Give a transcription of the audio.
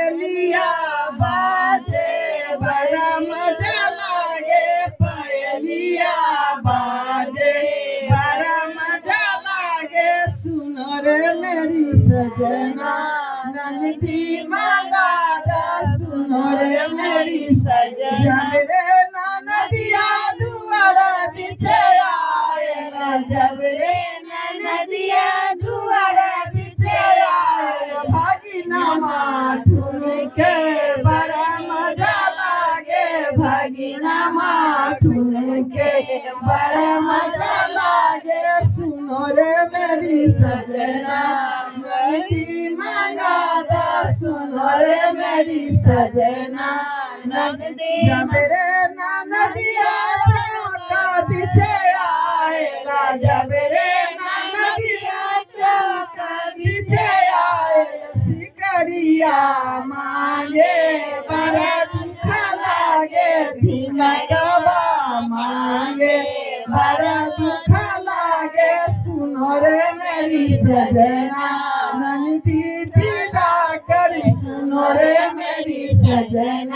पायलिया बाजे बड़ा मजा लागे पायलिया बाजे बड़ा मजा लागे सुनो रे मेरी सजना नंदी मांगा दा सुनो रे मेरी सजना रे नदिया दुआरा बिछे आएगा जब रे नदिया दुआरा बिछे आएगा भागिना माठुन के बड़ा मजा लागे भागिना माठुन के बड़ा मजा लागे सुनो रे मेरी सजना नदी मांगा दा सुनो रे मेरी सजना नदी रे नदिया चौका पीछे आएगा जब रे नदिया चौका पीछे आएगा सिकरिया मांगे बड़ा दुख लागे धीमा डबा मांगे बड़ा दुख लागे सुनो रे मेरी सजना नंदी विदा करी सुनो रे मेरी सजना